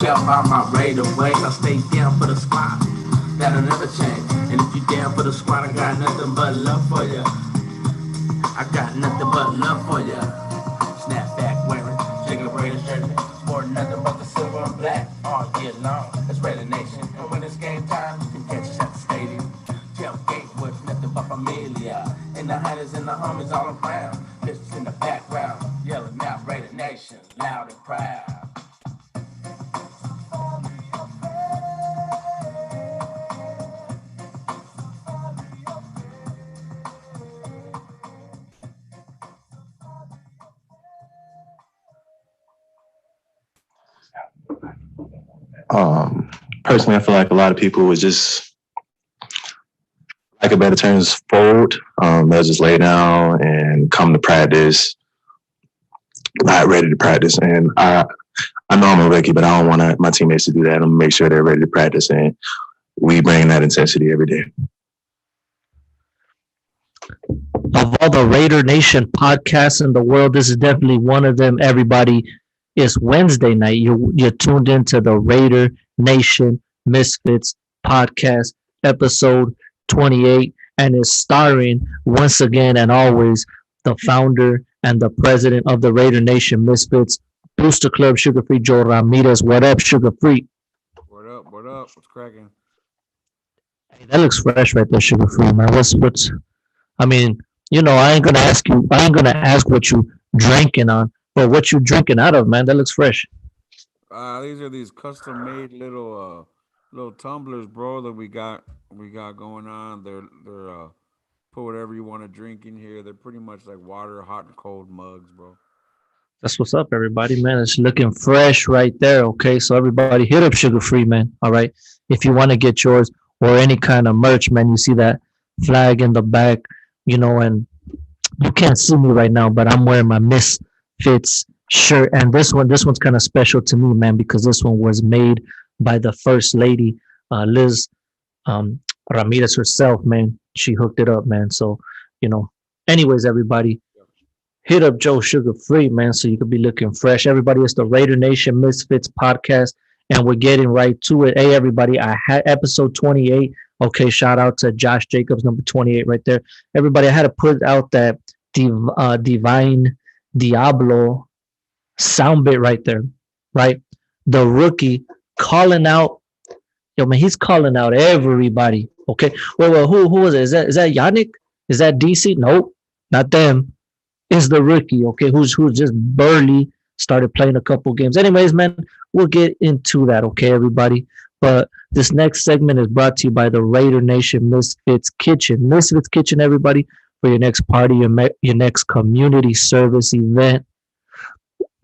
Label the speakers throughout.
Speaker 1: Tell by my rate of way, I stay down for the squad. That'll never change. And if you down for the squad, I got nothing but love for you. I got nothing but love for you. Snapback wearing, chicken braided shirt, sporting nothing but the silver and black all year long. It's Raider Nation, and when it's game time, you can catch us at the stadium. Tailgate with nothing but familia, and the hunters and the homies all around. Bitches in the background, yelling out Raider Nation, loud and proud.
Speaker 2: Um, Personally, I feel like a lot of people would just, like a better terms, fold. They'll just lay down and come to practice, not ready to practice. And I know I'm a rookie, but I don't want my teammates to do that. I'm gonna make sure they're ready to practice, and we bring that intensity every day.
Speaker 3: Of all the Raider Nation podcasts in the world, this is definitely one of them. Everybody, it's Wednesday night. You're tuned into the Raider Nation Misfits podcast, episode 28, and it's starring once again and always the founder and the president of the Raider Nation Misfits, Booster Club Sugar Free Joe Ramirez. What up, Sugar Free?
Speaker 4: What up? What up? What's cracking?
Speaker 3: Hey, that looks fresh right there, Sugar Free, man. What's I mean, I ain't gonna ask you. I ain't gonna ask what you drinking on, but what you drinking out of, man. That looks fresh.
Speaker 4: These are these custom made little tumblers, bro, that we got going on. They're put whatever you want to drink in here. They're pretty much like water, hot and cold mugs, bro.
Speaker 3: That's what's up, everybody, man. It's looking fresh right there. Okay, so everybody, hit up Sugar Free, man. All right, if you want to get yours or any kind of merch, man. You see that flag in the back, and you can't see me right now, but I'm wearing my Misfits shirt, and this one's kind of special to me, man, because this one was made by the First Lady, Liz um, Ramirez herself, man. She hooked it up, man. So, you know. Anyways, everybody, hit up Joe Sugar Free, man, so you could be looking fresh. Everybody, it's the Raider Nation Misfits podcast, and we're getting right to it. Hey, everybody, I had episode 28. Okay, shout out to Josh Jacobs, number 28 right there. Everybody, I had to put out that Divine Diablo sound bit right there, right? The rookie calling out, yo, man, he's calling out everybody. Okay, well, who was it? Is that Yannick? Is that DC? Nope, not them. It's the rookie, okay, who's just barely started playing a couple games. Anyways, man, we'll get into that, okay, everybody. But this next segment is brought to you by the Raider Nation Misfits Kitchen. Misfits Kitchen, everybody, for your next party, your next community service event,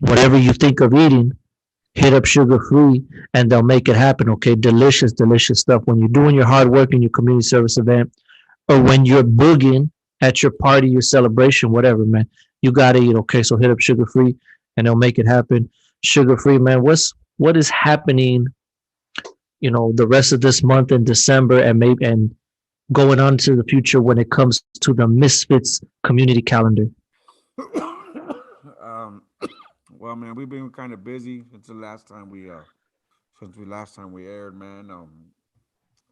Speaker 3: whatever you think of eating, hit up Sugar Free and they'll make it happen, okay? Delicious, delicious stuff. When you're doing your hard work in your community service event or when you're booging at your party, your celebration, whatever, man, you got to eat, okay? So hit up Sugar Free and they'll make it happen. Sugar Free, man, what is happening, the rest of this month in December and going on to the future when it comes to the Misfits community calendar?
Speaker 4: um, well, man, we've been kind of busy since we last time we aired, man.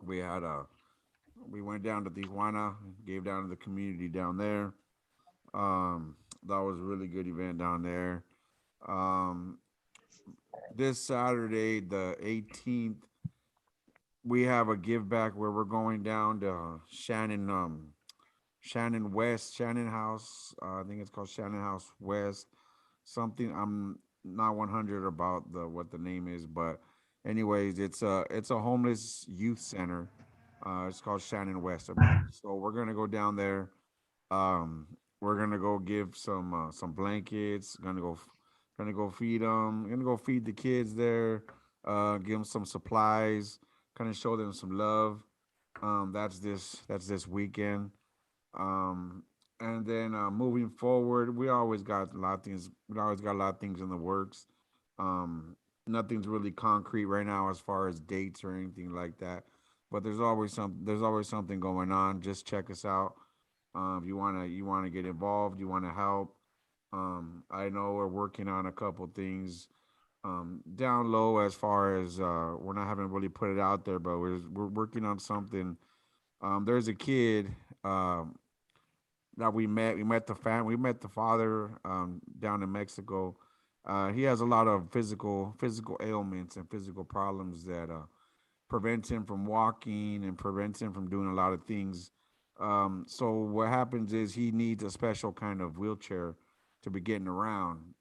Speaker 4: We had we went down to Tijuana, gave down to the community down there. That was a really good event down there. Um, this Saturday, the 18th, we have a give back where we're going down to Shannon West, Shannon House. I think it's called Shannon House West. Something I'm not 100 about the what the name is, but anyways, it's a homeless youth center. It's called Shannon West, I believe. So we're gonna go down there. Um, we're gonna go give some blankets. Gonna go feed them. Gonna go feed the kids there. Give them some supplies. Kind of show them some love. That's this weekend. Um, and then moving forward, we always got a lot of things. We always got a lot of things in the works. Um, Nothing's really concrete right now as far as dates or anything like that. But there's always some. There's always something going on. Just check us out. If you wanna get involved, you wanna help. I know we're working on a couple things down low as far as we're not haven't really put it out there, but we're working on something. There's a kid that we met. We met the family. We met the father down in Mexico. He has a lot of physical ailments and physical problems that prevents him from walking and prevents him from doing a lot of things. So what happens is he needs a special kind of wheelchair to be getting around.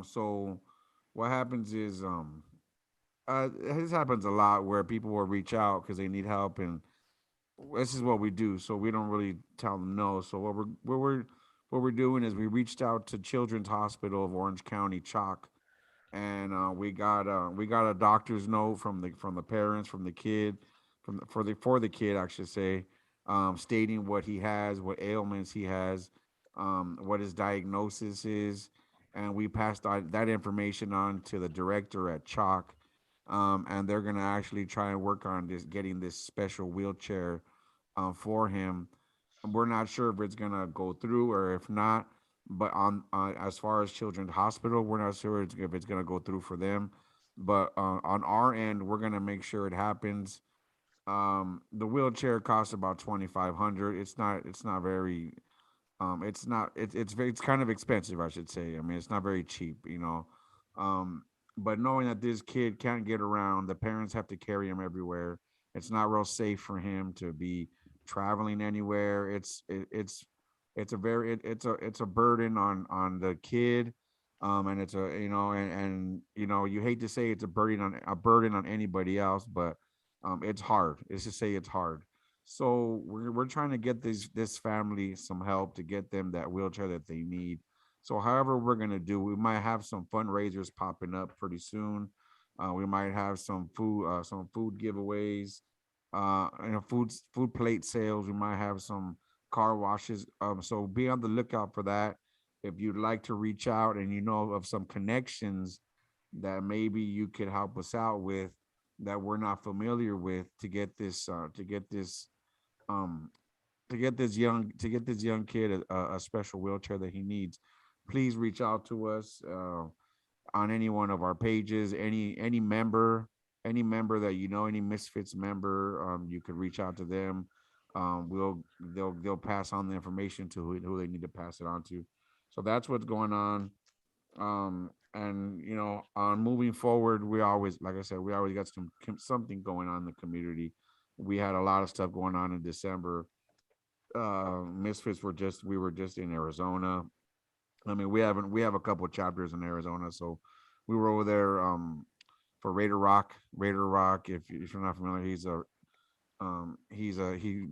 Speaker 4: So what happens is this happens a lot where people will reach out because they need help, and this is what we do. So we don't really tell them no. So what we're doing is we reached out to Children's Hospital of Orange County, Chalk, and we got a doctor's note from the parents, from the kid, for the kid, I should say, stating what he has, what ailments he has, what his diagnosis is, and we passed that information on to the director at Chalk, and they're gonna actually try and work on this, getting this special wheelchair for him. We're not sure if it's gonna go through or if not. But on as far as Children's Hospital, we're not sure if it's gonna go through for them. But on our end, we're gonna make sure it happens. The wheelchair costs about 2,500. It's not very it's kind of expensive, I should say. I mean, it's not very cheap, you know. Um, but knowing that this kid can't get around, the parents have to carry him everywhere. It's not real safe for him to be traveling anywhere. It's a burden on the kid, and it's a and you hate to say it's a burden on anybody else, but it's hard. It's to say it's hard. So we're trying to get this family some help to get them that wheelchair that they need. So however we're gonna do, we might have some fundraisers popping up pretty soon. We might have some food giveaways, food plate sales. We might have some car washes. So be on the lookout for that. If you'd like to reach out and you know of some connections that maybe you could help us out with that we're not familiar with um to get this young kid a special wheelchair that he needs, please reach out to us on any one of our pages. Any member that any Misfits member, you could reach out to them. They'll pass on the information to who they need to pass it on to. So that's what's going on. And on moving forward, we always, like I said, we always got something going on in the community. We had a lot of stuff going on in December. Misfits we were just in Arizona. I mean, we have a couple of chapters in Arizona, so we were over there for Raider Rock. Raider Rock, if you're not familiar, he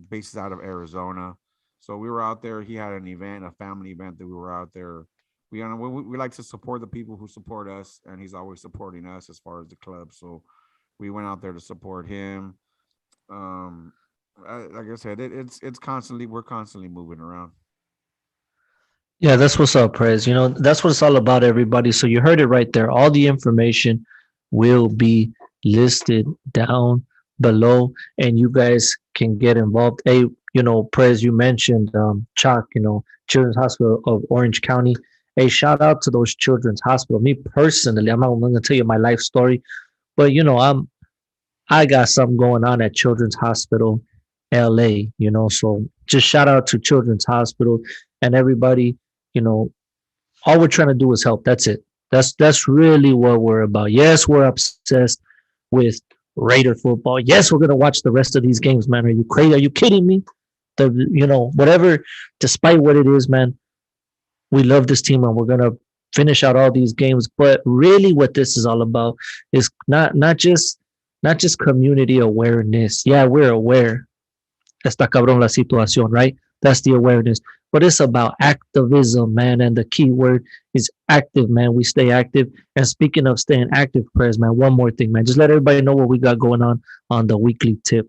Speaker 4: bases out of Arizona. So we were out there. He had an event, a family event that we were out there. We like to support the people who support us, and he's always supporting us as far as the club. So we went out there to support him. Um, like I said, it's constantly we're constantly moving around.
Speaker 3: Yeah, that's what's up, Prez. That's what it's all about, everybody. So you heard it right there. All the information will be listed down below, and you guys can get involved. Hey, Prez, you mentioned Chalk, Children's Hospital of Orange County. Hey, shout out to those Children's Hospital. Me personally, I'm not going to tell you my life story, but I got something going on at Children's Hospital, LA. So just shout out to Children's Hospital and everybody. You know, all we're trying to do is help. That's it. That's really what we're about. Yes, we're obsessed with Raider football. Yes, we're gonna watch the rest of these games, man. Are you crazy? Are you kidding me? Whatever. Despite what it is, man, we love this team and we're gonna finish out all these games. But really, what this is all about is not just community awareness. Yeah, we're aware. Está cabrón la situación, right? That's the awareness. But it's about activism, man. And the key word is active, man. We stay active. And speaking of staying active, Prez, man, one more thing, man. Just let everybody know what we got going on the weekly tip.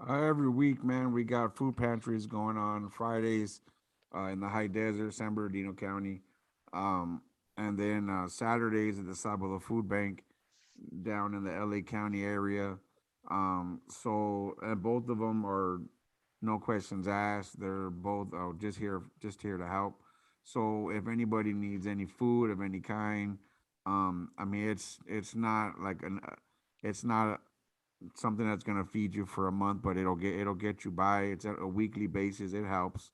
Speaker 4: Every week, man, we got food pantries going on Fridays in the high desert, San Bernardino County. Um, and then Saturdays at the Sabado Food Bank down in the LA County area. And both of them are no questions asked. They're both just here to help. So if anybody needs any food of any kind, I mean, it's not like it's not something that's gonna feed you for a month, but it'll get you by. It's at a weekly basis. It helps.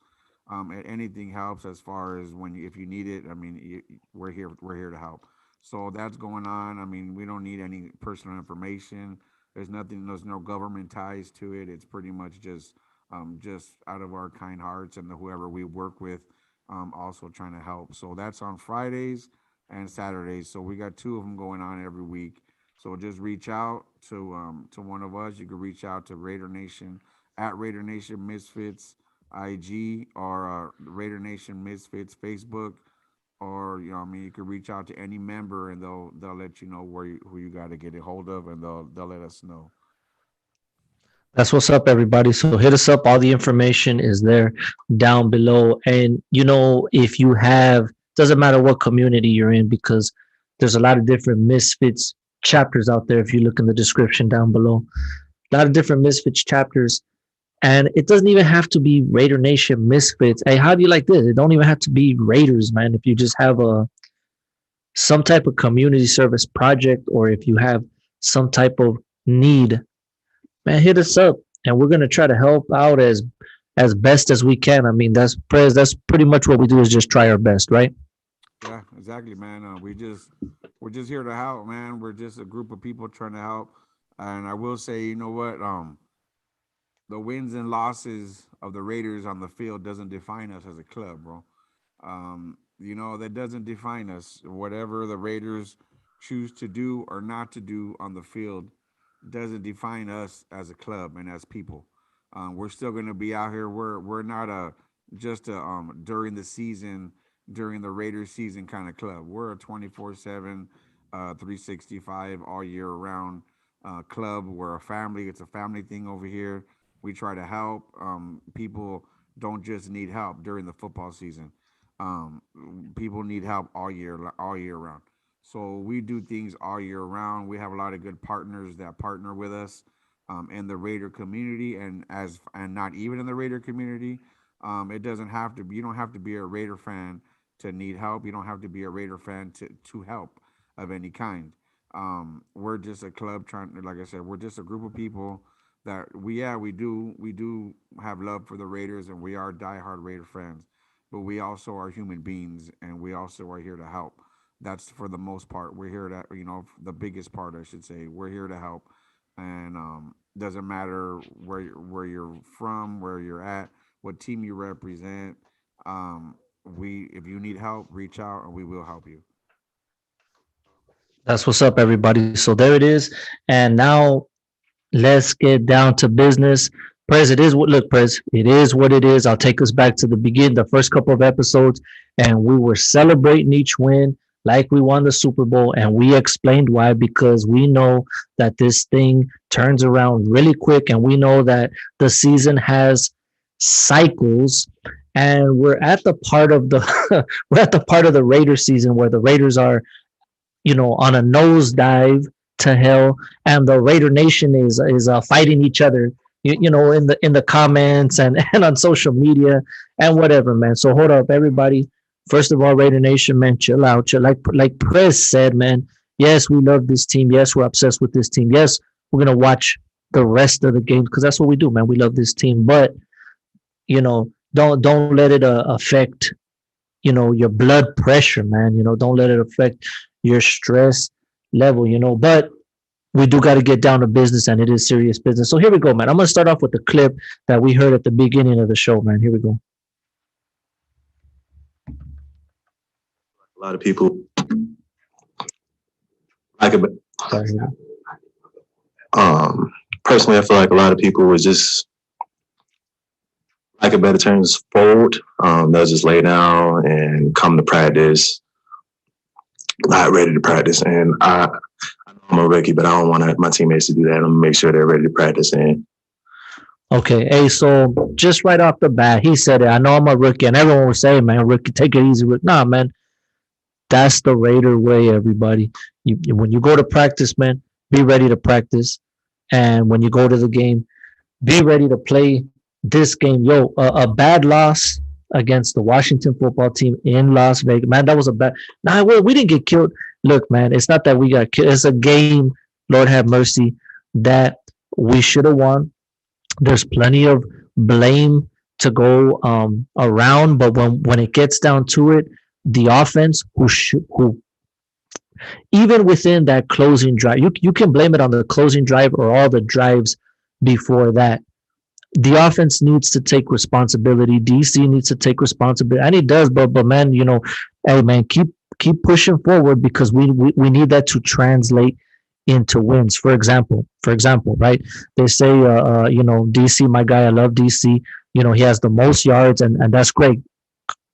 Speaker 4: Anything helps as far as if you need it. I mean, we're here to help. So that's going on. I mean, we don't need any personal information. There's nothing. There's no government ties to it. It's pretty much just out of our kind hearts and whoever we work with, also trying to help. So that's on Fridays and Saturdays. So we got two of them going on every week. So just reach out to one of us. You can reach out to Raider Nation at Raider Nation Misfits IG, or Raider Nation Misfits Facebook, or I mean, you can reach out to any member and they'll let you know who you got to get a hold of, and they'll let us know.
Speaker 3: That's what's up, everybody. So hit us up. All the information is there down below. And if you have, doesn't matter what community you're in, because there's a lot of different Misfits chapters out there. If you look in the description down below, a lot of different Misfits chapters. And it doesn't even have to be Raider Nation Misfits. Hey, how do you like this? It don't even have to be Raiders, man. If you just have some type of community service project, or if you have some type of need, man, hit us up, and we're gonna try to help out as best as we can. I mean, that's pretty much what we do, is just try our best, right?
Speaker 4: Yeah, exactly, man. We're just here to help, man. We're just a group of people trying to help. And I will say, you know what? The wins and losses of the Raiders on the field doesn't define us as a club, bro. That doesn't define us. Whatever the Raiders choose to do or not to do on the field doesn't define us as a club and as people. We're still going to be out here. We're not just a during the season, during the Raiders season kind of club. We're a 24/7, 365 all year round club. We're a family. It's a family thing over here. We try to help. People don't just need help during the football season. Um, People need help all year round. So we do things all year round. We have a lot of good partners that partner with us in the Raider community, and not even in the Raider community. It doesn't have to be. You don't have to be a Raider fan to need help. You don't have to be a Raider fan to help of any kind. We're just a club trying. Like I said, we're just a group of people that we do have love for the Raiders, and we are diehard Raider fans. But we also are human beings, and we also are here to help. That's for the most part. We're here to, the biggest part, I should say. We're here to help, and doesn't matter where you're from, where you're at, what team you represent. If you need help, reach out, and we will help you.
Speaker 3: That's what's up, everybody. So there it is. And now let's get down to business. Prez, Prez, it is what it is. I'll take us back to the beginning, the first couple of episodes, and we were celebrating each win like we won the Super Bowl, and we explained why, because we know that this thing turns around really quick, and we know that the season has cycles, and we're at the part of the we're at the part of the Raiders season where the Raiders are, on a nosedive to hell, and the Raider Nation is fighting each other, in the comments and on social media and whatever, man. So hold up, everybody. First of all, Raider Nation, man, chill out. Chill. Like Prez said, man. Yes, we love this team. Yes, we're obsessed with this team. Yes, we're gonna watch the rest of the game because that's what we do, man. We love this team, but don't let it affect your blood pressure, man. Don't let it affect your stress level. But we do got to get down to business, and it is serious business. So here we go, man. I'm gonna start off with the clip that we heard at the beginning of the show, man. Here we go.
Speaker 2: A lot of people like it. Personally, I feel like a lot of people would just, like a better terms, fold. They'll just lay down and come to practice, not ready to practice. And I'm a rookie, but I don't want my teammates to do that. I'm gonna make sure they're ready to practice. And
Speaker 3: Okay, hey, so just right off the bat, he said it. I know I'm a rookie, and everyone would say, man, rookie, take it easy. Nah, man, that's the Raider way, everybody. When you go to practice, man, be ready to practice. And when you go to the game, be ready to play this game. Yo, a bad loss against the Washington football team in Las Vegas. Man, that was a bad. Nah, well, we didn't get killed. look, man, it's not that we got killed. It's a game, Lord have mercy, that we should have won. There's plenty of blame to go around, but when it gets down to it, the offense who even within that closing drive, you can blame it on the closing drive or all the drives before that. The offense needs to take responsibility. DC needs to take responsibility, and he does. But man, hey man, keep pushing forward because we need that to translate into wins. For example, right? They say, DC, my guy, I love DC. He has the most yards, and that's great.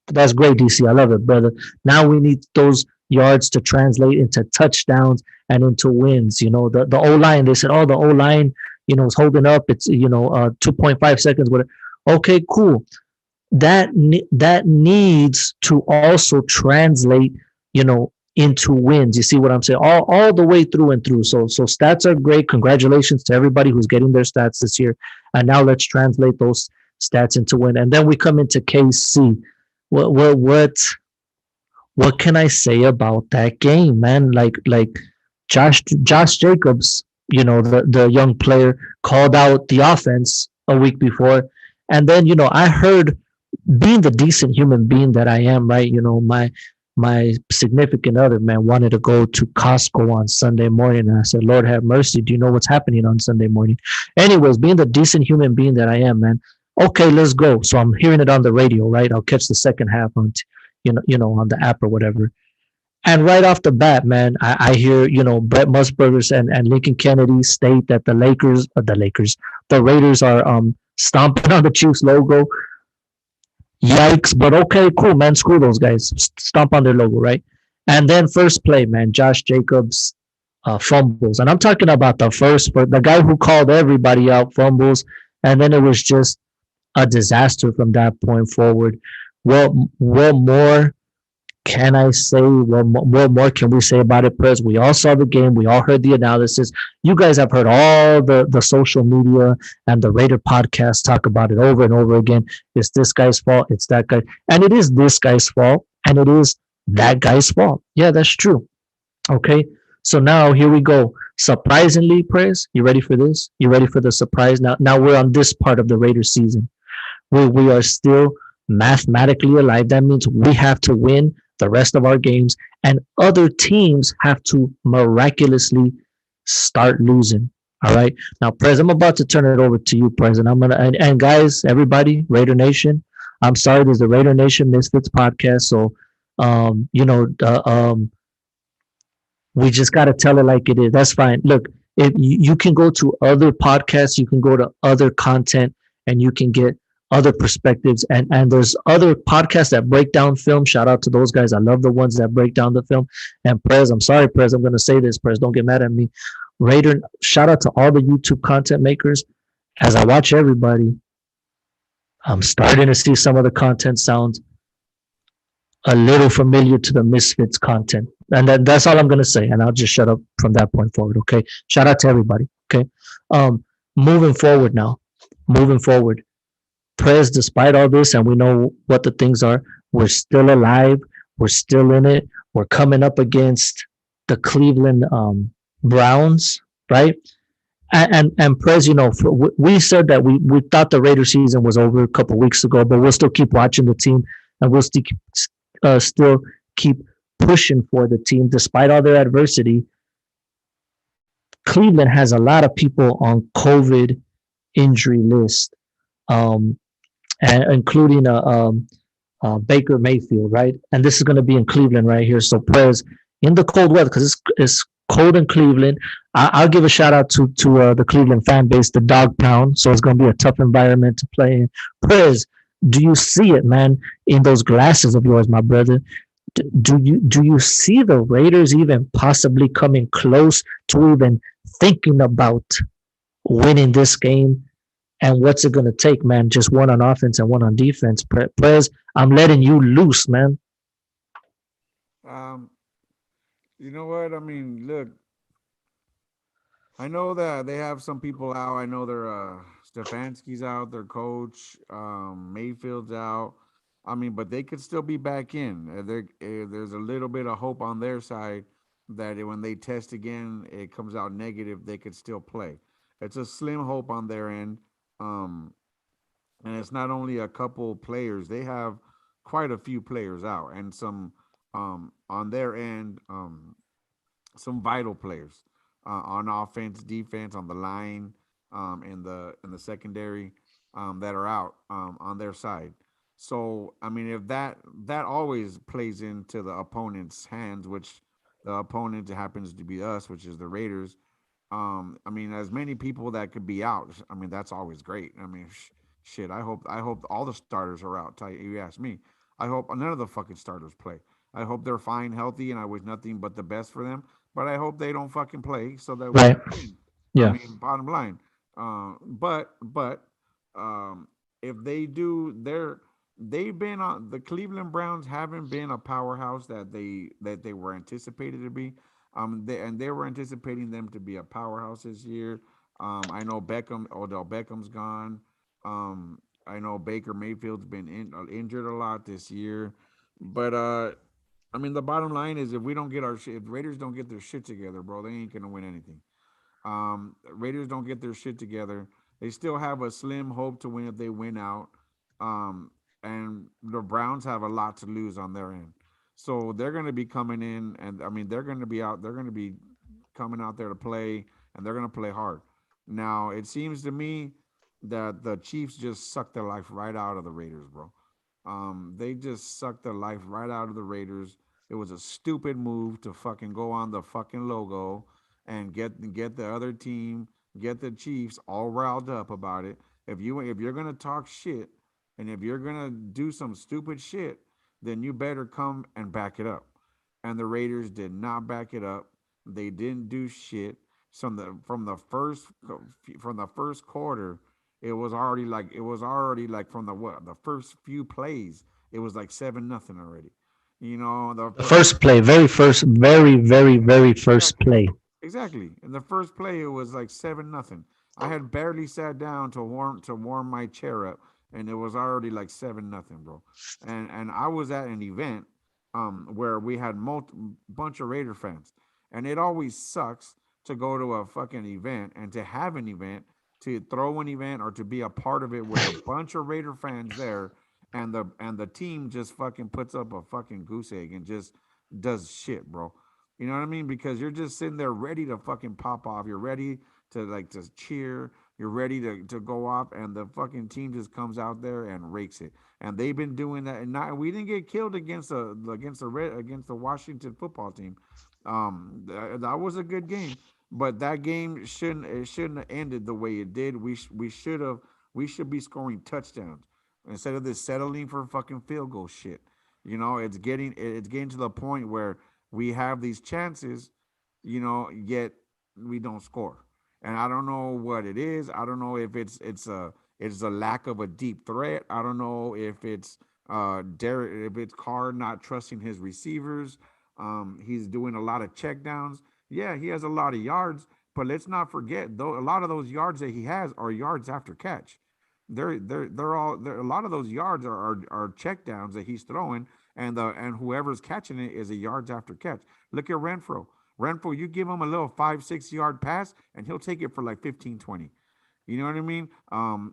Speaker 3: That's great, DC. I love it, brother. Now we need those yards to translate into touchdowns and into wins. The O line. They said, oh, the O line, is holding up. It's 2.5 seconds. Whatever. Okay, cool. That needs to also translate, into wins. You see what I'm saying? All the way through and through. So stats are great. Congratulations to everybody who's getting their stats this year. And now let's translate those stats into win. And then we come into KC. What can I say about that game, man? Like Josh Jacobs, the young player called out the offense a week before, and then I heard, being the decent human being that I am, right? My significant other, man, wanted to go to Costco on Sunday morning, and I said, Lord have mercy, do you know what's happening on Sunday morning? Anyways, being the decent human being that I am, man, okay, let's go. So I'm hearing it on the radio, right? I'll catch the second half on on the app or whatever. And right off the bat, man, I hear, Brett Musburgers and Lincoln Kennedy state that the Raiders are stomping on the Chiefs logo. Yikes. But okay, cool, man. Screw those guys. Stomp on their logo, right? And then first play, man, Josh Jacobs fumbles. And I'm talking about the guy who called everybody out fumbles. And then it was just a disaster from that point forward. What more can I say? What more can we say about it, Prez? We all saw the game. We all heard the analysis. You guys have heard all the social media and the Raider podcast talk about it over and over again. It's this guy's fault. It's that guy. And it is this guy's fault. And it is that guy's fault. Yeah, that's true. Okay. So now here we go. Surprisingly, Prez, you ready for this? You ready for the surprise? Now we're on this part of the Raiders season. We are still mathematically alive. That means we have to win the rest of our games, and other teams have to miraculously start losing. All right. Now, Prez, I'm about to turn it over to you, Prez. And I'm gonna and guys, everybody, Raider Nation. I'm sorry, there's a Raider Nation Misfits podcast. So we just gotta tell it like it is. That's fine. Look, if you can go to other podcasts, you can go to other content, and you can get other perspectives, and there's other podcasts that break down film. Shout out to those guys. I love the ones that break down the film. And Prez, I'm sorry, Prez, I'm going to say this, Prez, don't get mad at me. Raider, shout out to all the YouTube content makers. As I watch everybody, I'm starting to see some of the content sounds a little familiar to the Misfits content. And that's all I'm going to say. And I'll just shut up from that point forward. Okay. Shout out to everybody. Okay. Moving forward now, moving forward. Prez, despite all this, and we know what the things are, we're still alive. We're still in it. We're coming up against the Cleveland Browns, right? And Prez, we said that we thought the Raider season was over a couple weeks ago, but we'll still keep watching the team, and we'll still keep pushing for the team despite all their adversity. Cleveland has a lot of people on COVID injury list. And including Baker Mayfield, right? And this is going to be in Cleveland right here. So Prez, in the cold weather, because it's cold in Cleveland, I'll give a shout out to the Cleveland fan base, the Dog Pound. So it's going to be a tough environment to play in. Prez, do you see it, man, in those glasses of yours, my brother? Do you see the Raiders even possibly coming close to even thinking about winning this game? And what's it going to take, man? Just one on offense and one on defense. Prez, I'm letting you loose, man.
Speaker 4: Um, you know what? I mean, look, I know that they have some people out. I know their Stefanski's out, their coach, Mayfield's out. I mean, but they could still be back in. There's a little bit of hope on their side. that when they test again, it comes out negative, they could still play. It's a slim hope on their end. Um, and it's not only a couple players; they have quite a few players out, and some on their end, some vital players on offense, defense, on the line, in the secondary that are out on their side. So I mean, if that always plays into the opponent's hands, which the opponent happens to be us, which is the Raiders. I mean, as many people that could be out, I mean, that's always great. I mean, shit. I hope all the starters are out. You ask me. I hope none of the fucking starters play. I hope they're fine, healthy, and I wish nothing but the best for them. But I hope they don't fucking play so that we
Speaker 3: Right.
Speaker 4: can win. I
Speaker 3: Yeah.
Speaker 4: mean, bottom line. But um, if they do, they've been on the Cleveland Browns haven't been a powerhouse that they were anticipated to be. They were anticipating them to be a powerhouse this year. I know Odell Beckham's gone. I know Baker Mayfield's been injured a lot this year, but I mean the bottom line is if Raiders don't get their shit together, bro, they ain't gonna win anything. Raiders don't get their shit together. They still have a slim hope to win if they win out. Um, and the Browns have a lot to lose on their end. So they're going to be coming in, and I mean, they're going to be out. They're going to be coming out there to play, and they're going to play hard. Now, it seems to me that the Chiefs just sucked their life right out of the Raiders, bro. They just sucked their life right out of the Raiders. It was a stupid move to fucking go on the fucking logo and get the other team, get the Chiefs all riled up about it. If you're gonna talk shit and if you're gonna do some stupid shit, then you better come and back it up. And the Raiders did not back it up. They didn't do shit. From the first quarter, it was already like from the first few plays, it was like 7-0 already. You know
Speaker 3: The first play, very first, very, very, very first
Speaker 4: exactly.
Speaker 3: play.
Speaker 4: Exactly. In the first play, it was like 7-0. I had barely sat down to warm my chair up, and it was already like 7-0, bro. And I was at an event where we had bunch of Raider fans, and it always sucks to go to a fucking event and to have an event, to throw an event or to be a part of it with a bunch of Raider fans there, and the team just fucking puts up a fucking goose egg and just does shit, bro. You know what I mean? Because you're just sitting there ready to fucking pop off. You're ready to cheer. You're ready to go off, and the fucking team just comes out there and rakes it. And they've been doing that. And not we didn't get killed against the Washington football team. That was a good game, but that game shouldn't have ended the way it did. We should be scoring touchdowns instead of this settling for fucking field goal shit. It's getting to the point where we have these chances, yet we don't score. And I don't know what it is. I don't know if it's a lack of a deep threat. I don't know if it's Carr not trusting his receivers. He's doing a lot of checkdowns. Yeah, he has a lot of yards, but let's not forget though a lot of those yards that he has are yards after catch. A lot of those yards are checkdowns that he's throwing, and whoever's catching it is a yards after catch. Look at Renfro. Renfro, you give him a little 5, 6 yard pass, and he'll take it for like 15, 20. You know what I mean?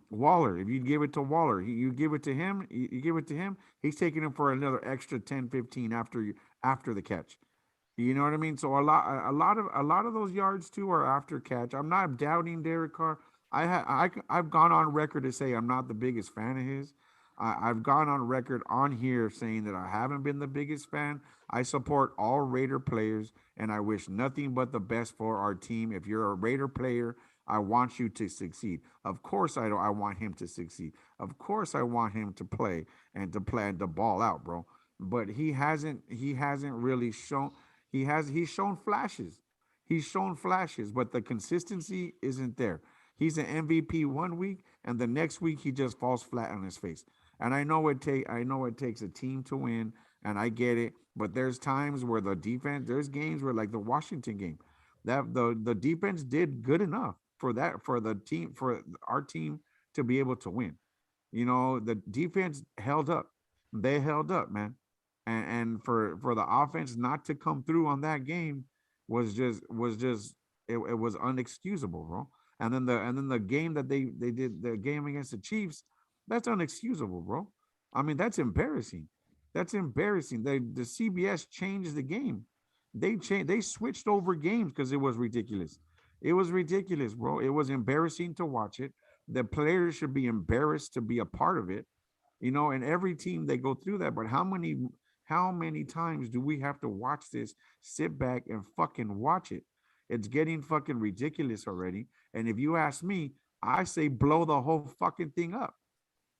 Speaker 4: Waller, if you give it to Waller, you give it to him, you give it to him, he's taking him for another extra 10, 15 after the catch. You know what I mean? So a lot of those yards too are after catch. I'm not doubting Derek Carr. I've gone on record to say I'm not the biggest fan of his. I've gone on record on here saying that I haven't been the biggest fan. I support all Raider players, and I wish nothing but the best for our team. If you're a Raider player, I want you to succeed. Of course, I don't. I want him to succeed. Of course, I want him to play and to ball out, bro. But he hasn't. He hasn't really shown. He's shown flashes. He's shown flashes, but the consistency isn't there. He's an MVP one week, and the next week he just falls flat on his face. And I know it takes a team to win, and I get it. But there's times where there's games where like the Washington game, that the defense did good enough for our team to be able to win. The defense held up. They held up, man. And for the offense not to come through on that game, it was unexcusable, bro. And then the game that they did, the game against the Chiefs, that's unexcusable, bro. I mean, that's embarrassing. That's embarrassing. The CBS changed the game. They switched over games because it was ridiculous. It was ridiculous, bro. It was embarrassing to watch it. The players should be embarrassed to be a part of it, and every team they go through that. But how many times do we have to watch this, sit back and fucking watch it? It's getting fucking ridiculous already. And if you ask me, I say blow the whole fucking thing up.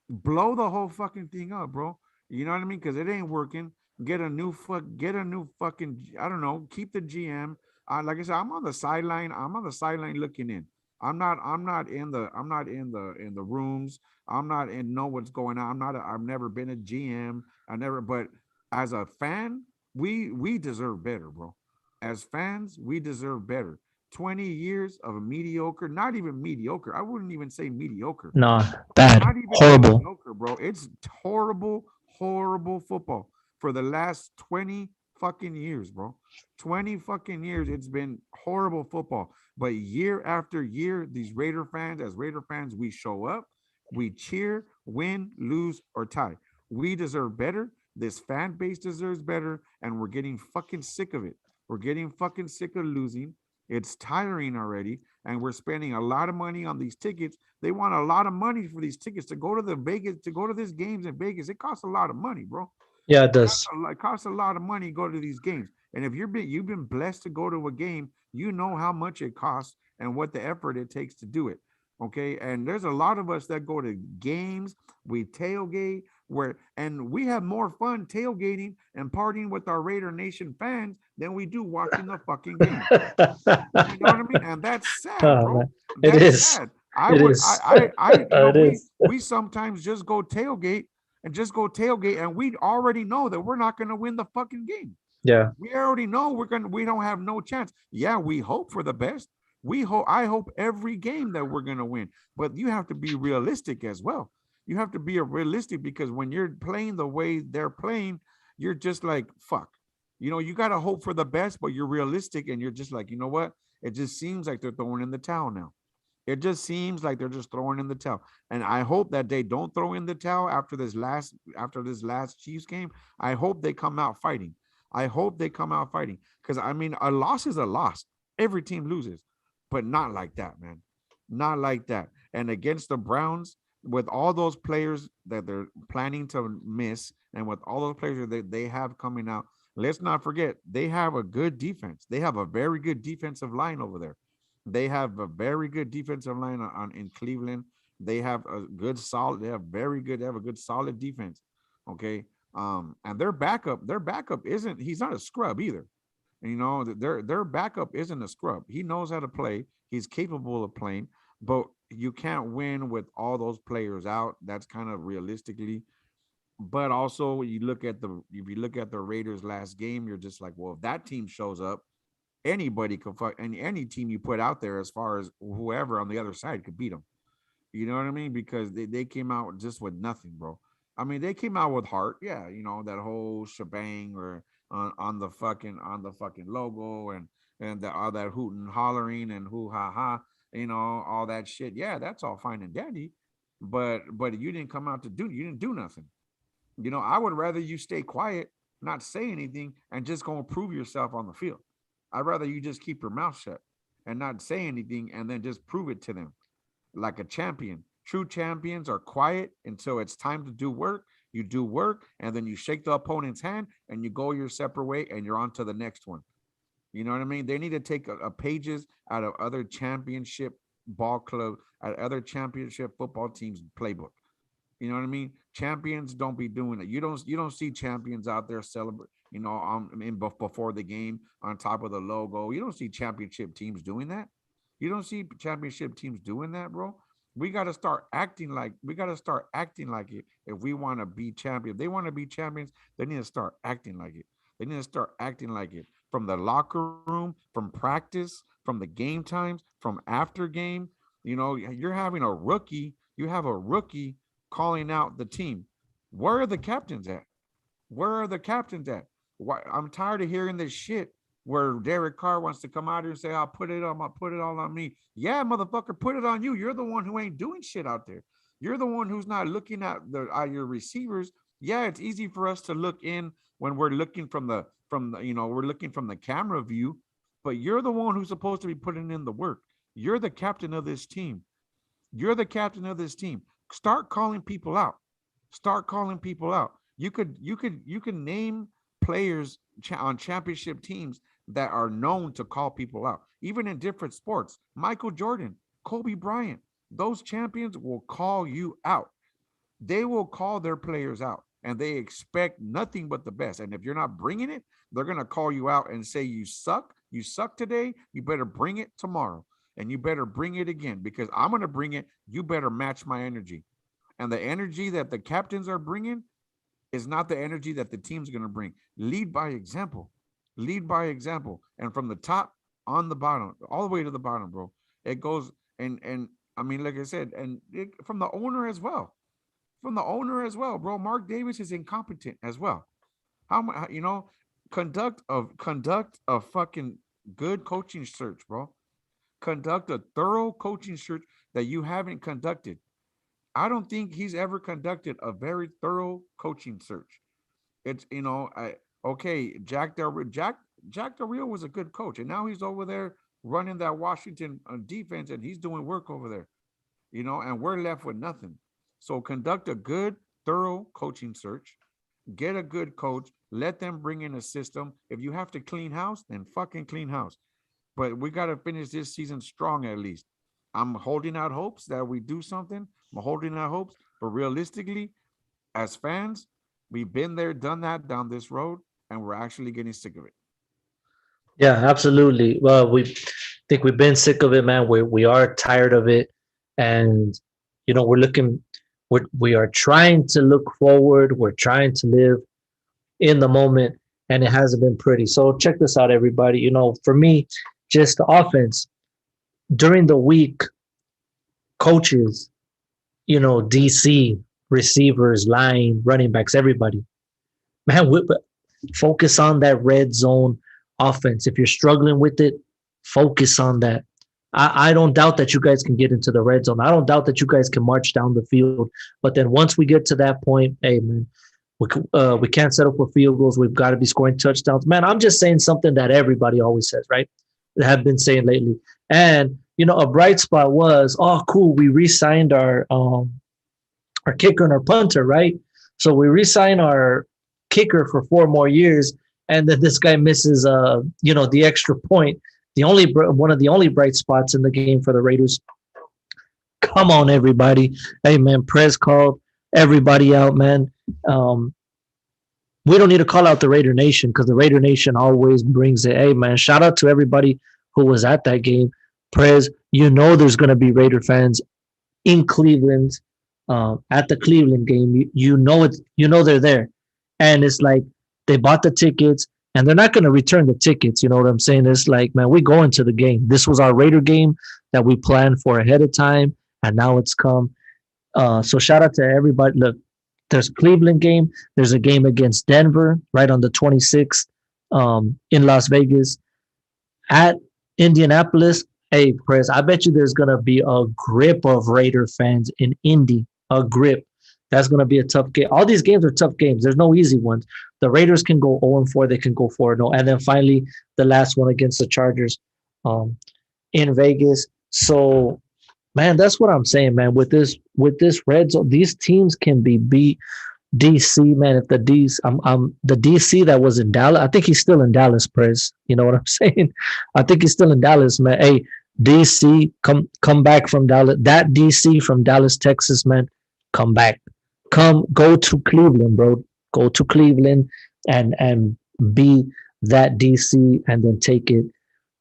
Speaker 4: Blow the whole fucking thing up, bro. You know what I mean? Because it ain't working. Get a new fucking, I don't know, keep the GM. Like I said, I'm on the sideline. I'm on the sideline looking in. I'm not in the rooms. I'm not in know what's going on. I've never been a GM. But as a fan, we deserve better, bro. As fans, we deserve better. 20 years of a mediocre, not even mediocre. I wouldn't even say mediocre.
Speaker 3: No, bad,
Speaker 4: Not even
Speaker 3: horrible.
Speaker 4: mediocre, bro. It's horrible, horrible football for the last 20 fucking years, bro. 20 fucking years. It's been horrible football. But year after year, these as Raider fans, we show up, we cheer, win, lose, or tie. We deserve better. This fan base deserves better. And we're getting fucking sick of it. We're getting fucking sick of losing. It's tiring already. And we're spending a lot of money on these tickets. They want a lot of money for these tickets to go to the Vegas, to go to these games in Vegas. It costs a lot of money, bro.
Speaker 3: Yeah, it
Speaker 4: It costs
Speaker 3: does.
Speaker 4: it costs a lot of money to go to these games. And if you've been blessed to go to a game, you know how much it costs and what the effort it takes to do it. Okay. And there's a lot of us that go to games, we tailgate, and we have more fun tailgating and partying with our Raider Nation fans than we do watching the fucking game. You know what I mean? And that's sad,
Speaker 3: Oh
Speaker 4: bro.
Speaker 3: man, it
Speaker 4: That's
Speaker 3: is.
Speaker 4: sad. I
Speaker 3: It
Speaker 4: would,
Speaker 3: is. It
Speaker 4: we
Speaker 3: is.
Speaker 4: we sometimes just go tailgate, and we already know that we're not going to win the fucking game.
Speaker 3: Yeah.
Speaker 4: We already know we don't have no chance. Yeah, we hope for the best. I hope every game that we're gonna win, but you have to be realistic as well. You have to be a realistic because when you're playing the way they're playing, you're just like fuck. You gotta hope for the best, but you're realistic and you're just like, you know what? It just seems like they're throwing in the towel now. It just seems like they're just throwing in the towel. And I hope that they don't throw in the towel after this last Chiefs game. I hope they come out fighting. I hope they come out fighting. Because I mean, a loss is a loss. Every team loses, but not like that, man. Not like that. And against the Browns, with all those players that they're planning to miss, and with all those players that they have coming out, let's not forget they have a good defense. They have a very good defensive line over there. They have a very good defensive line in Cleveland. They have a good solid. They have a good solid defense. Okay. And their backup isn't. He's not a scrub either. Their backup isn't a scrub. He knows how to play. He's capable of playing, but you can't win with all those players out. That's kind of realistically. But also, if you look at the Raiders' last game, you're just like, well, if that team shows up, anybody could fuck, and any team you put out there, as far as whoever on the other side could beat them. You know what I mean? Because they came out just with nothing, bro. I mean, they came out with heart, yeah. That whole shebang, or on the fucking logo, and all that hooting, and hollering, and hoo ha ha, all that shit. Yeah, that's all fine and dandy, but you didn't come out to do. You didn't do nothing. I would rather you stay quiet, not say anything, and just go and prove yourself on the field. I'd rather you just keep your mouth shut and not say anything, and then just prove it to them like a champion. True champions are quiet until it's time to do work. You do work, and then you shake the opponent's hand, and you go your separate way, and you're on to the next one. You know what I mean? They need to take a pages out of other championship ball club, at other championship football teams' playbook. You know what I mean? Champions don't be doing it. You don't see champions out there celebrate. Before the game on top of the logo. You don't see championship teams doing that. You don't see championship teams doing that, bro. We got to start acting like it if we want to be champions. If they want to be champions, they need to start acting like it. They need to start acting like it from the locker room, from practice, from the game times, from after game. You have a rookie calling out the team. Where are the captains at? Where are the captains at? Why, I'm tired of hearing this shit. where Derek Carr wants to come out here and say, I'll put it all on me. Yeah, motherfucker, put it on you. You're the one who ain't doing shit out there. You're the one who's not looking at your receivers. Yeah, it's easy for us to look in when we're looking from the we're looking from the camera view, but you're the one who's supposed to be putting in the work. You're the captain of this team. You're the captain of this team. Start calling people out. Start calling people out. You could name players on championship teams that are known to call people out, even in different sports. Michael Jordan, Kobe Bryant, those champions will call you out. They will call their players out, and they expect nothing but the best. And if you're not bringing it, they're going to call you out and say, you suck today. You better bring it tomorrow, and you better bring it again, because I'm going to bring it. You better match my energy. And the energy that the captains are bringing is not the energy that the team's going to bring. Lead by example. Lead by example. And from the top on the bottom, all the way to the bottom, bro, it goes. And I mean, like I said, and from the owner as well. From the owner as well, bro. Mark Davis is incompetent as well. How conduct a fucking good coaching search, bro. Conduct a thorough coaching search that you haven't conducted. I don't think he's ever conducted a very thorough coaching search. It's Jack Del Rio was a good coach, and now he's over there running that Washington defense, and he's doing work over there, and we're left with nothing. So conduct a good, thorough coaching search. Get a good coach. Let them bring in a system. If you have to clean house, then fucking clean house. But we got to finish this season strong at least. I'm holding out hopes that we do something. I'm holding out hopes. But realistically, as fans, we've been there, done that, down this road, and we're actually getting sick of it.
Speaker 3: Yeah, absolutely. Well, we think we've been sick of it, man. We are tired of it, and we're looking. We are trying to look forward. We're trying to live in the moment, and it hasn't been pretty. So check this out, everybody. For me, just the offense during the week, coaches, DC, receivers, line, running backs, everybody, man, focus on that red zone offense. If you're struggling with it, focus on that. I don't doubt that you guys can get into the red zone. I don't doubt that you guys can march down the field. But then once we get to that point, hey, man, we can't settle for field goals. We've got to be scoring touchdowns. Man, I'm just saying something that everybody always says, right? They have been saying lately. And, a bright spot was, oh, cool, we re-signed our kicker and our punter, right? So we re-signed our kicker for 4 more years, and then this guy misses, the extra point. One of the only bright spots in the game for the Raiders. Come on, everybody. Hey, man, Prez called everybody out, man. We don't need to call out the Raider Nation because the Raider Nation always brings it. Hey, man, shout out to everybody who was at that game. Prez, there's going to be Raider fans in Cleveland at the Cleveland game. They're there. And it's like they bought the tickets. And they're not going to return the tickets. You know what I'm saying? It's like, man, we go into the game. This was our Raider game that we planned for ahead of time, and now it's come. So shout out to everybody. Look, there's a Cleveland game. There's a game against Denver right on the 26th in Las Vegas. At Indianapolis, hey, Prez, I bet you there's going to be a grip of Raider fans in Indy, a grip. That's going to be a tough game. All these games are tough games. There's no easy ones. The Raiders can go 0-4. They can go 4-0. And then finally, the last one against the Chargers in Vegas. So, man, that's what I'm saying, man. With this red zone, these teams can be beat. DC, man, if the DC that was in Dallas, I think he's still in Dallas, Prez. You know what I'm saying? I think he's still in Dallas, man. Hey, DC, come back from Dallas. That DC from Dallas, Texas, man, come back. Go to Cleveland, bro. Go to Cleveland and be that DC and then take it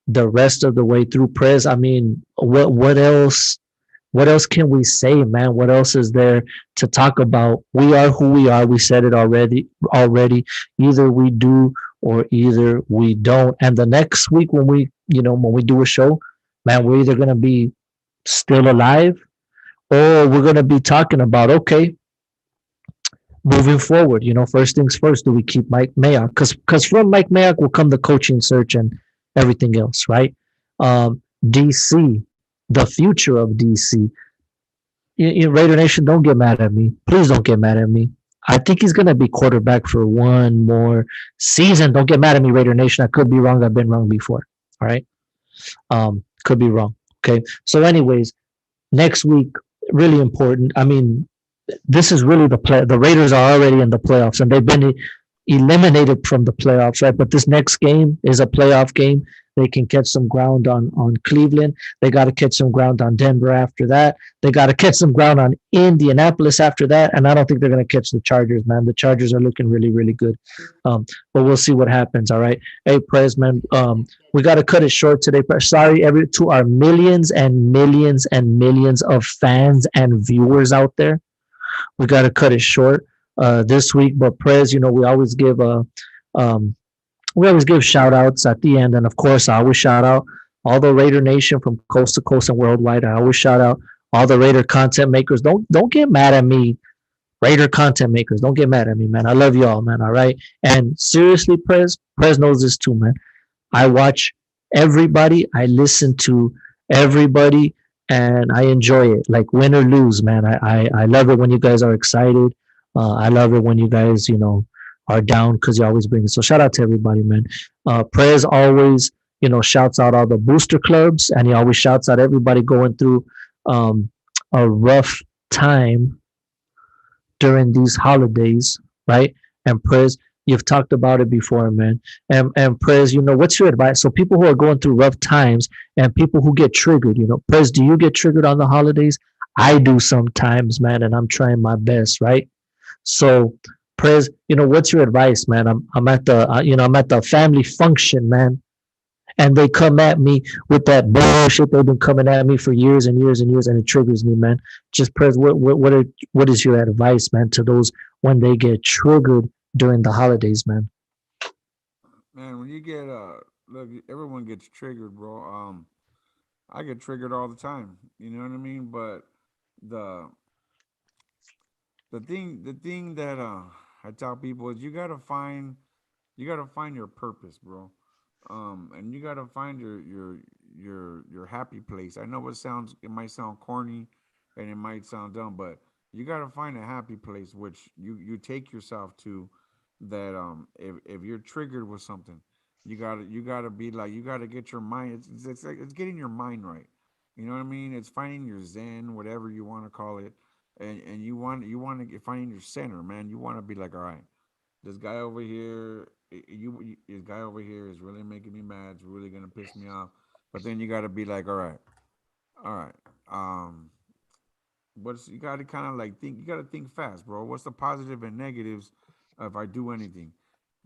Speaker 3: the rest of the way through. Prez, I mean, what else? What else can we say, man? What else is there to talk about? We are who we are. We said it already. Either we do or either we don't. And the next week when we do a show, man, we're either gonna be still alive or we're gonna be talking about, okay, moving forward, first things first, do we keep Mike Mayock? Because from Mike Mayock will come the coaching search, and everything else, right? DC, the future of DC. Raider Nation, don't get mad at me. Please don't get mad at me. I think he's gonna be quarterback for one more season. Don't get mad at me, Raider Nation. I could be wrong. I've been wrong before. All right. Could be wrong. Okay. So, anyways, next week, really important. I mean, this is really the play. The Raiders are already in the playoffs, and they've been eliminated from the playoffs, right? But this next game is a playoff game. They can catch some ground on Cleveland. They got to catch some ground on Denver after that. They got to catch some ground on Indianapolis after that. And I don't think they're going to catch the Chargers, man. The Chargers are looking really, really good. But we'll see what happens. All right. Hey, Prez, man. We got to cut it short today. Sorry, to our millions and millions and millions of fans and viewers out there. We got to cut it short this week. But Prez, um, we always give shout outs at the end. And of course, I always shout out all the Raider Nation from coast to coast and worldwide. I always shout out all the Raider content makers. Don't get mad at me, Raider content makers. Don't get mad at me, man. I love y'all, man. All right. And seriously, Prez knows this too, man. I watch everybody. I listen to everybody, and I enjoy it. Like win or lose, man. I love it when you guys are excited. I love it when you guys, are down because you always bring it. So shout out to everybody, man. Prez always, shouts out all the booster clubs, and he always shouts out everybody going through um, a rough time during these holidays, right? And Prez, you've talked about it before, man. And Prez, what's your advice? So people who are going through rough times and people who get triggered, Prez, do you get triggered on the holidays? I do sometimes, man, and I'm trying my best, right? So, Prez, what's your advice, man? I'm at the I'm at the family function, man, and they come at me with that bullshit they've been coming at me for years and years and years, and it triggers me, man. Just Prez, what is your advice, man, to those when they get triggered during the holidays, man?
Speaker 4: Man, when you get look, everyone gets triggered, bro. I get triggered all the time. You know what I mean? But the the thing that I tell people is you gotta find your purpose, bro. And you gotta find your happy place. I know it might sound corny, and it might sound dumb, but you gotta find a happy place, which you take yourself to. That if you're triggered with something, you gotta be like you gotta get your mind. It's like it's getting your mind right. You know what I mean? It's finding your zen, whatever you want to call it, and you want to get finding your center, man. You want to be like, all right, this guy over here, this guy over here is really making me mad. It's really gonna piss me off. But then you got to be like, all right, what's you got to kind of like think. You got to think fast, bro. What's the positive and negatives if I do anything?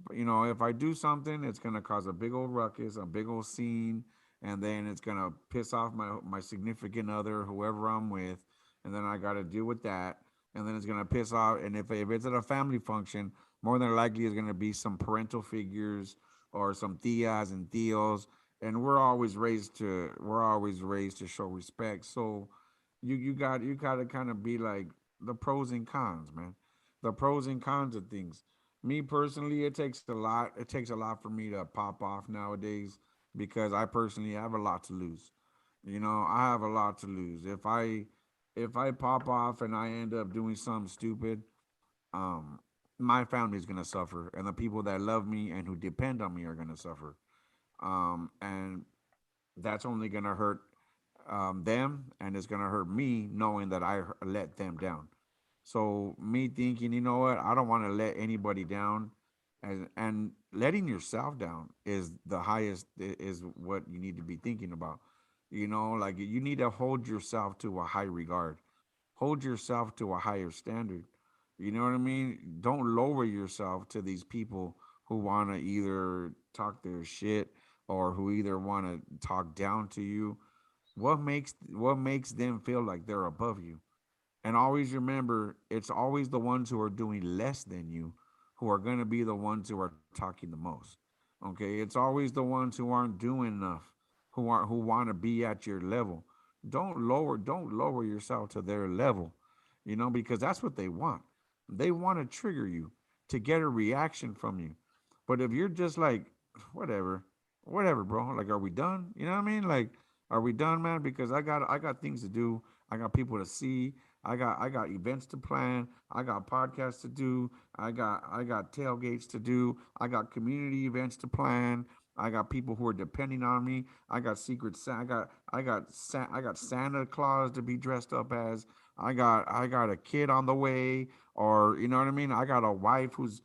Speaker 4: But, if I do something, it's gonna cause a big old ruckus, a big old scene, and then it's gonna piss off my significant other, whoever I'm with, and then I gotta deal with that, and then it's gonna piss off. And if it's at a family function, more than likely it's gonna be some parental figures or some tias and tios, and we're always raised to show respect. So you gotta kind of be like the pros and cons, man. The pros and cons of things. Me personally, it takes a lot. It takes a lot for me to pop off nowadays because I personally have a lot to lose. I have a lot to lose. If I pop off and I end up doing something stupid, um, my family's gonna suffer, and the people that love me and who depend on me are gonna suffer. And that's only gonna hurt them, and it's gonna hurt me knowing that I let them down. So me thinking, you know what, I don't want to let anybody down, and letting yourself down is the highest is what you need to be thinking about. Like you need to hold yourself to a high regard, hold yourself to a higher standard. You know what I mean? Don't lower yourself to these people who want to either talk their shit or who either want to talk down to you. What makes them feel like they're above you? And always remember, it's always the ones who are doing less than you who are going to be the ones who are talking the most. Okay, it's always the ones who aren't doing enough, who want to be at your level. Don't lower yourself to their level, because that's what they want. They want to trigger you to get a reaction from you. But if you're just like, whatever, whatever, bro. Like, are we done? You know what I mean? Like, are we done, man? Because I got things to do. I got people to see. I got events to plan. I got podcasts to do. I got tailgates to do. I got community events to plan. I got people who are depending on me. I got secret. I got Santa Claus to be dressed up as. I got a kid on the way, or you know what I mean. I got a wife who's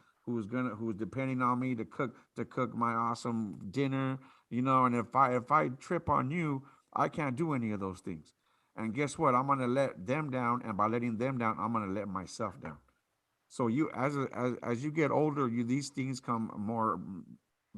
Speaker 4: depending on me to cook my awesome dinner. And if I trip on you, I can't do any of those things. And guess what? I'm gonna let them down, and by letting them down, I'm gonna let myself down. So as you get older, these things come more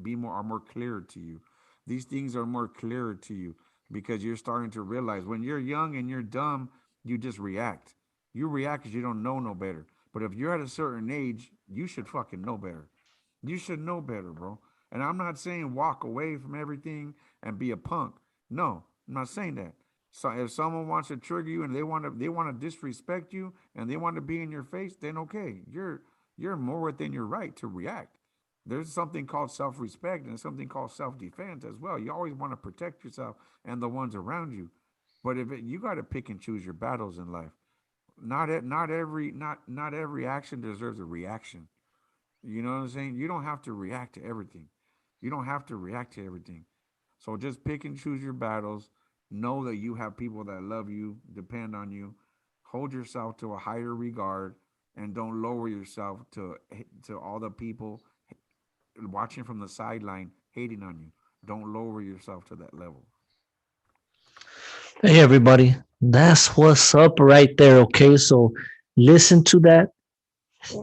Speaker 4: be more are more clearer to you. These things are more clearer to you because you're starting to realize when you're young and you're dumb, you just react. You react because you don't know no better. But if you're at a certain age, you should fucking know better. You should know better, bro. And I'm not saying walk away from everything and be a punk. No, I'm not saying that. So if someone wants to trigger you and they want to disrespect you and they want to be in your face, then okay, you're more within your right to react. There's something called self-respect and something called self-defense as well. You always want to protect yourself and the ones around you. But you got to pick and choose your battles in life. Not every action deserves a reaction. You know what I'm saying? You don't have to react to everything. You don't have to react to everything. So just pick and choose your battles. Know that you have people that love you, depend on you. Hold yourself to a higher regard, and don't lower yourself to all the people watching from the sideline hating on you. Don't lower yourself to that level.
Speaker 3: Hey, everybody. That's what's up right there. Okay. So listen to that.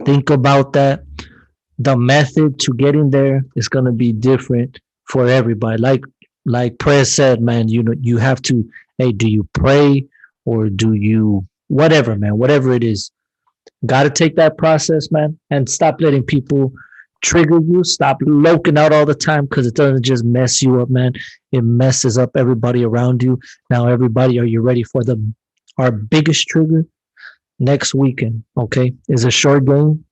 Speaker 3: Think about that. The method to getting there is going to be different for everybody. Like Prez said, man, you have to, hey, do you pray or do you whatever, man, whatever it is. Got to take that process, man, and stop letting people trigger you. Stop loking out all the time because it doesn't just mess you up, man. It messes up everybody around you. Now, everybody, are you ready for the our biggest trigger next weekend? Okay, is a short game.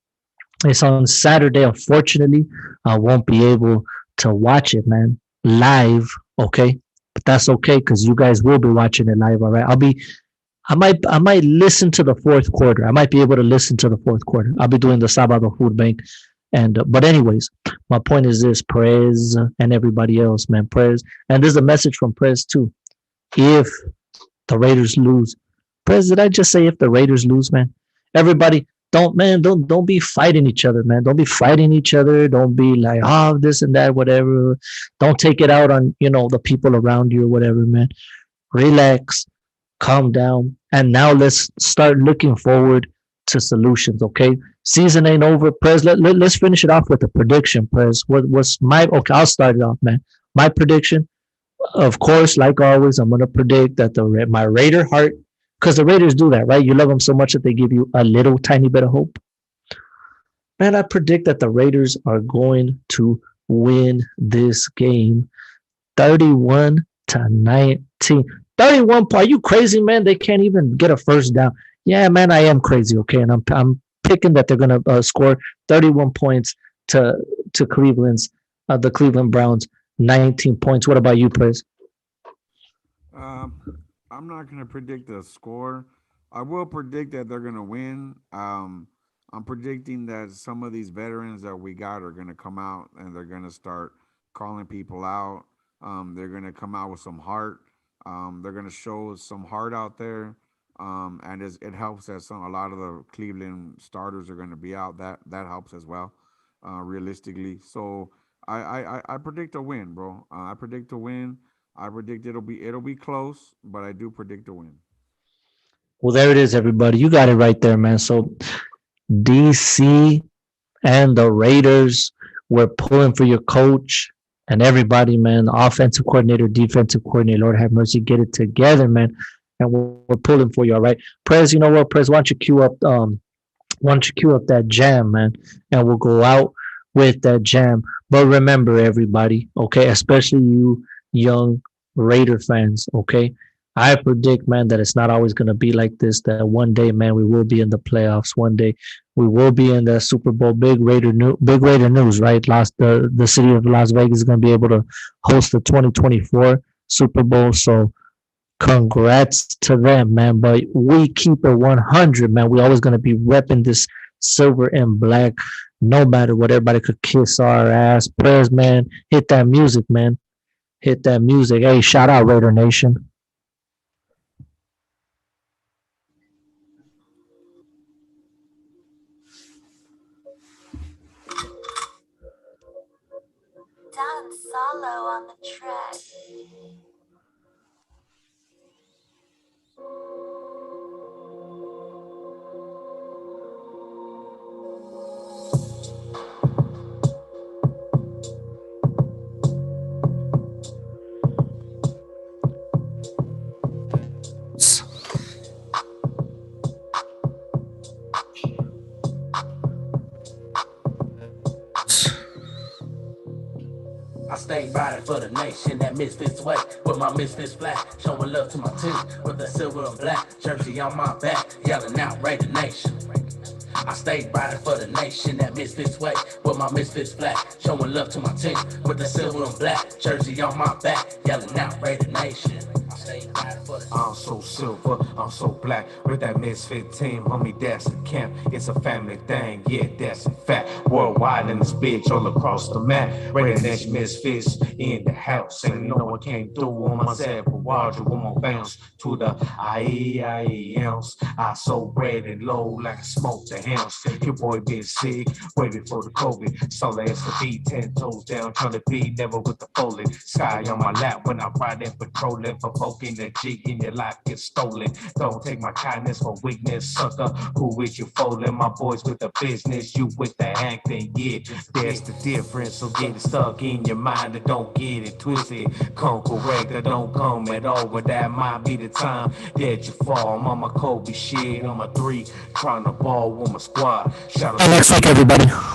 Speaker 3: It's on Saturday. Unfortunately, I won't be able to watch it, man, live. Okay, but that's okay because you guys will be watching it live. All right, I might listen to the fourth quarter. I might be able to listen to the fourth quarter. I'll be doing the Sabado Food Bank, and but anyways, my point is this: Prez and everybody else, man, Prez, and there's a message from Prez too. If the Raiders lose, Prez, did I just say if the Raiders lose, man? Everybody, don't be fighting each other, man. Don't be fighting each other. Don't be like, oh, this and that, whatever. Don't take it out on the people around you or whatever, man. Relax, calm down, and now let's start looking forward to solutions. Okay, season ain't over, Prez. Let's finish it off with a prediction, Prez. What's my okay? I'll start it off, man. My prediction, of course, like always, I'm gonna predict that my Raider heart, because the Raiders do that, right? You love them so much that they give you a little tiny bit of hope. Man, I predict that the Raiders are going to win this game 31-19. 31 point. Are you crazy, man? They can't even get a first down. Yeah, man, I am crazy, okay? And I'm picking that they're going to score 31 points to Cleveland's the Cleveland Browns 19 points. What about you, Prez?
Speaker 4: Um, I'm not gonna predict the score. I will predict that they're gonna win. I'm predicting that some of these veterans that we got are gonna come out and they're gonna start calling people out. They're gonna come out with some heart. They're gonna show some heart out there. And it helps that a lot of the Cleveland starters are gonna be out. That helps as well, realistically. So I predict a win, bro. I predict a win. I predict it'll be close, but I do predict a win.
Speaker 3: Well, there it is, everybody. You got it right there, man. So DC and the Raiders were pulling for your coach and everybody, man. Offensive coordinator, defensive coordinator. Lord have mercy, get it together, man. And we're pulling for you, all right. Prez, you know what, Prez? Why don't you cue up that jam, man? And we'll go out with that jam. But remember, everybody, okay, especially you young Raider fans, okay. I predict, man, that it's not always going to be like this. That one day, man, we will be in the playoffs. One day, we will be in the Super Bowl. Big Raider news, right? The city of Las Vegas is going to be able to host the 2024 Super Bowl. So congrats to them, man. But we keep it 100, man. We always going to be repping this silver and black. No matter what, everybody could kiss our ass. Prayers, man. Hit that music, man. Hit that music. Hey, shout out Raider Nation.
Speaker 5: Don Solo on the track.
Speaker 1: I stay riding for the nation, that Misfits way, with my Misfits flag, showing love to my team, with the silver and black jersey on my back, yelling out, Raider Nation. I stay riding for the nation, that Misfits way, with my Misfits flag, showing love to my team, with the silver and black jersey on my back, yelling out, Raider Nation.
Speaker 6: I'm so silver, I'm so black. With that Misfit team, homie, that's a camp. It's a family thing, yeah, that's a fact. Worldwide in this bitch, all across the map. Rated Nation Misfits in the house. And you know I came through on myself, but watch one more bounce to the IEIEMs. I so red and low like smoke the house. Your boy been sick way before the COVID. So last to be 10 toes down, trying to be never with the folded. Sky on my lap when I ride and patrolling, provoking the G in your life gets stolen. Don't take my kindness for weakness, sucker. Who is you fooling? My boys with the business, you with the acting, yeah. That's the difference. So get it stuck in your mind and don't get it twisted. Come correct or don't come at all. But that might be the time that you fall. I'm on my Kobe shit, on my three, trying to ball with my squad. Shout out
Speaker 3: Next week, everybody.